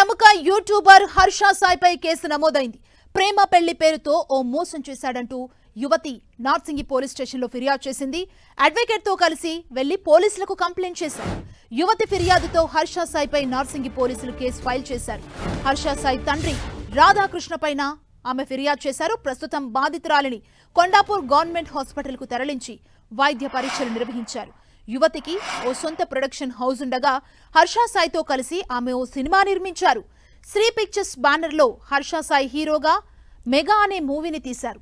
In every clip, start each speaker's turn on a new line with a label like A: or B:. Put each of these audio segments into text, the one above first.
A: ప్రముఖ YouTuber Harsha సాయిపై case నమోదైంది. ప్రేమ పెళ్లి పేరుతో ఓ మోసం చేశాడంటూ యువతి నార్సింగి పోలీస్ స్టేషన్లో ఫిర్యాదు చేసింది. అడ్వకేట్ తో కలిసి వెళ్లి పోలీసులకు కంప్లైంట్ చేశారు. యువతి ఫిర్యాదుతో హర్ష సాయిపై నార్సింగి పోలీసులు కేసు ఫైల్ చేశారు. హర్ష సాయి తండ్రి రాధాకృష్ణ పైన ఆమె ఫిర్యాదు చేశారు. ప్రస్తుతం బాధితురాలిని కొండాపూర్ గవర్నమెంట్ హాస్పిటల్ కు తరలించి వైద్య పరీక్షలు నిర్వహించారు. యువతికి ఓ సొంత ప్రొడక్షన్ హౌస్ ఉండగా హర్ష సాయితో కలిసి ఆమె ఓ సినిమా నిర్మించారు. శ్రీ పిక్చర్స్ బ్యానర్ లో హర్ష సాయి హీరోగా మెగా అనే మూవీని తీశారు.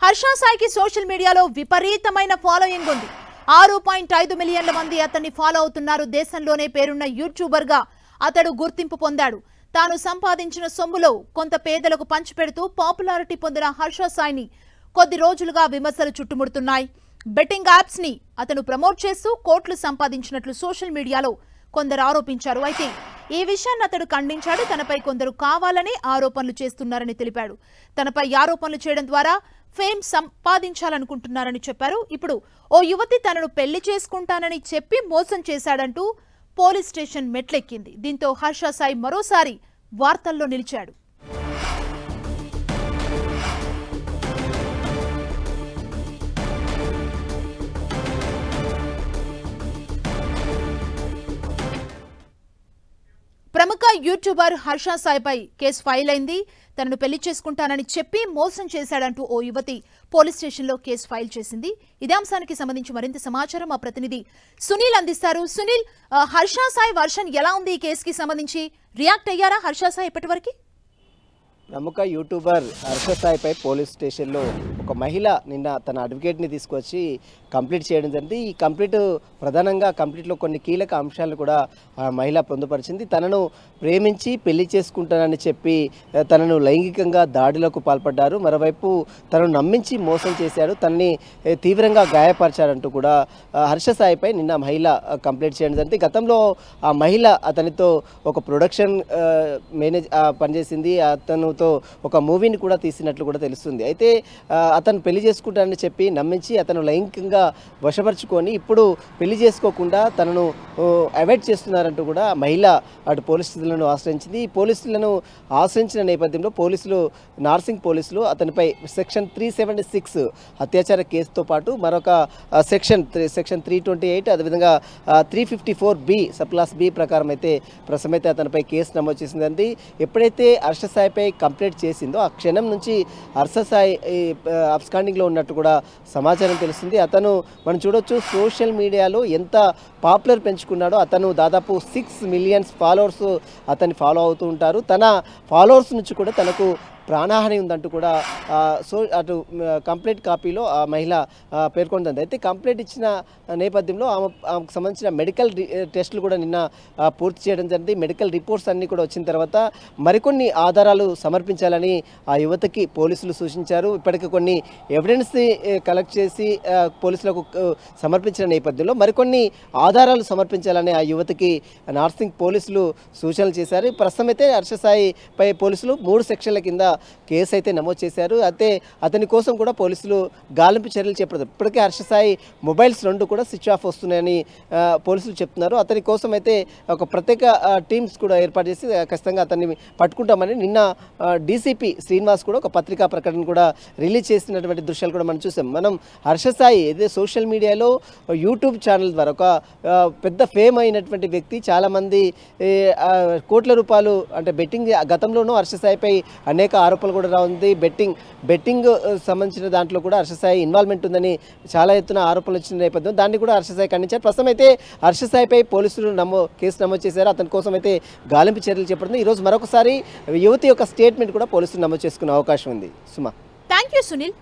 A: హర్ష సాయికి సోషల్ మీడియాలో విపరీతమైన ఫాలోయింగ్ ఉంది. 6.5 మిలియన్ల మంది అతన్ని ఫాలో అవుతున్నారు. దేశంలోనే పేరున్న యూట్యూబర్ గా అతడు గుర్తింపు పొందాడు. తాను సంపాదించిన సొమ్ములో కొంత పేదలకు పంచిపెడుతూ పాపులారిటీ పొందిన హర్ష సాయిని కొద్ది రోజులుగా విమర్శలు చుట్టుముడుతున్నాయి. బెట్టింగ్ యాప్స్ ని అతను ప్రమోట్ చేస్తూ కోట్లు సంపాదించినట్లు సోషల్ మీడియాలో కొందరు ఆరోపించారు. అయితే ఈ విషయాన్ని అతడు ఖండించాడు. తనపై కొందరు కావాలని ఆరోపణలు చేస్తున్నారని తెలిపాడు. తనపై ఆరోపణలు చేయడం ద్వారా ఫేమ్ సంపాదించాలనుకుంటున్నారని చెప్పారు. ఇప్పుడు ఓ యువతి తనను పెళ్లి చేసుకుంటానని చెప్పి మోసం చేశాడంటూ పోలీస్ స్టేషన్ మెట్లెక్కింది. దీంతో హర్ష సాయి మరోసారి వార్తల్లో నిలిచాడు. ప్రముఖ యూట్యూబర్ హర్ష సాయిపై కేసు ఫైల్ అయింది. తనను పెళ్లి చేసుకుంటానని చెప్పి మోసం చేశాడంటూ ఓ యువతి పోలీస్ స్టేషన్లో కేసు ఫైల్ చేసింది. ఇదే అంశానికి సంబంధించి మరింత సమాచారం మా ప్రతినిధి సునీల్ అందిస్తారు. సునీల్, హర్ష సాయి వర్షన్ ఎలా ఉంది? ఈ కేసుకి సంబంధించి రియాక్ట్ అయ్యారా హర్ష సాయి ఇప్పటివరకు?
B: ప్రముఖ యూట్యూబర్ హర్ష సాయిపై పోలీస్ స్టేషన్లో ఒక మహిళ నిన్న తన అడ్వకేట్ని తీసుకొచ్చి కంప్లీట్ చేయడం జరిగింది. ఈ ప్రధానంగా కంప్లీట్లో కొన్ని కీలక అంశాలను కూడా ఆ మహిళ పొందుపరిచింది. తనను ప్రేమించి పెళ్లి చేసుకుంటానని చెప్పి తనను లైంగికంగా దాడులకు పాల్పడ్డారు. మరోవైపు తనను నమ్మించి మోసం చేశారు, తనని తీవ్రంగా గాయపరిచారంటూ కూడా హర్ష సాయిపై నిన్న మహిళ కంప్లీట్ చేయడం జరిగింది. గతంలో ఆ మహిళ అతనితో ఒక ప్రొడక్షన్ పనిచేసింది. అతనుతో ఒక మూవీని కూడా తీసినట్లు కూడా తెలుస్తుంది. అయితే అతను పెళ్లి చేసుకుంటానని చెప్పి నమ్మించి అతను లైంగికంగా వశపరుచుకొని ఇప్పుడు పెళ్లి చేసుకోకుండా తనను అవాయిడ్ చేస్తున్నారంటూ కూడా మహిళ అటు పోలీసులను ఆశ్రయించింది. ఈ పోలీసులను ఆశ్రయించిన నేపథ్యంలో నార్సింగ్ పోలీసులు అతనిపై సెక్షన్ 376 అత్యాచార కేసుతో పాటు మరొక సెక్షన్ 328 అదేవిధంగా 354B సబ్ క్లాస్ B ప్రకారం అయితే ప్రస్తుతం అతనిపై కేసు నమోదు చేసింది. ఎప్పుడైతే హర్ష సాయిపై కంప్లైంట్ చేసిందో ఆ క్షణం నుంచి హర్ష సాయి అబ్స్కాండింగ్లో ఉన్నట్టు కూడా సమాచారం తెలుస్తుంది. అతను మనం చూడొచ్చు సోషల్ మీడియాలో ఎంత పాపులర్ పెంచుకున్నాడో. అతను దాదాపు 6 మిలియన్స్ ఫాలోవర్స్ అతన్ని ఫాలో అవుతూ ఉంటారు. తన ఫాలోవర్స్ నుంచి కూడా తనకు ప్రాణహాని ఉందంటూ కూడా అటు కంప్లైంట్ కాపీలో ఆ మహిళ పేర్కొంటుంది. అయితే కంప్లైంట్ ఇచ్చిన నేపథ్యంలో ఆమెకు సంబంధించిన మెడికల్ టెస్టులు కూడా నిన్న పూర్తి చేయడం జరిగింది. మెడికల్ రిపోర్ట్స్ అన్నీ కూడా వచ్చిన తర్వాత మరికొన్ని ఆధారాలు సమర్పించాలని ఆ యువతకి పోలీసులు సూచించారు. ఇప్పటికీ కొన్ని ఎవిడెన్స్ కలెక్ట్ చేసి పోలీసులకు సమర్పించిన నేపథ్యంలో మరికొన్ని ఆధారాలు సమర్పించాలని ఆ యువతకి నార్సింగ్ పోలీసులు సూచనలు చేశారు. ప్రస్తుతం అయితే హర్ష సాయిపై పోలీసులు 3 సెక్షన్ల కింద కేసు అయితే నమోదు చేశారు. అయితే అతని కోసం కూడా పోలీసులు గాలింపు చర్యలు చేపడతారు. ఇప్పటికే హర్ష సాయి మొబైల్స్ 2 కూడా స్విచ్ ఆఫ్ వస్తున్నాయని పోలీసులు చెప్తున్నారు. అతని కోసం అయితే ఒక ప్రత్యేక టీమ్స్ కూడా ఏర్పాటు చేసి ఖచ్చితంగా అతన్ని పట్టుకుంటామని నిన్న డీసీపీ శ్రీనివాస్ కూడా ఒక పత్రికా ప్రకటన కూడా రిలీజ్ చేసినటువంటి దృశ్యాలు కూడా మనం చూసాం. మనం హర్ష సాయి ఏదైతే సోషల్ మీడియాలో యూట్యూబ్ ఛానల్ ద్వారా ఒక పెద్ద ఫేమ్ అయినటువంటి వ్యక్తి, చాలామంది కోట్ల రూపాయలు అంటే బెట్టింగ్ గతంలోనూ హర్ష సాయిపై అనేక ఆరోపణలు కూడా రాఉంది. బెట్టింగ్ సంబంధించిన దాంట్లో కూడా హర్ష సాయి ఇన్వాల్వ్మెంట్ ఉందని చాలా ఎత్తున ఆరోపణలు వచ్చిన నేపథ్యం దాన్ని కూడా హర్ష సాయి ఖండించారు. ప్రస్తుతం అయితే హర్ష సాయిపై పోలీసులు కేసు నమోదు చేశారు. అతని కోసం అయితే గాలింపు చర్యలు చేపడుతుంది. ఈరోజు మరొకసారి యువతి యొక్క స్టేట్మెంట్ కూడా పోలీసులు నమోదు చేసుకునే అవకాశం ఉంది. సుమా,
A: థ్యాంక్ యూ సునీల్.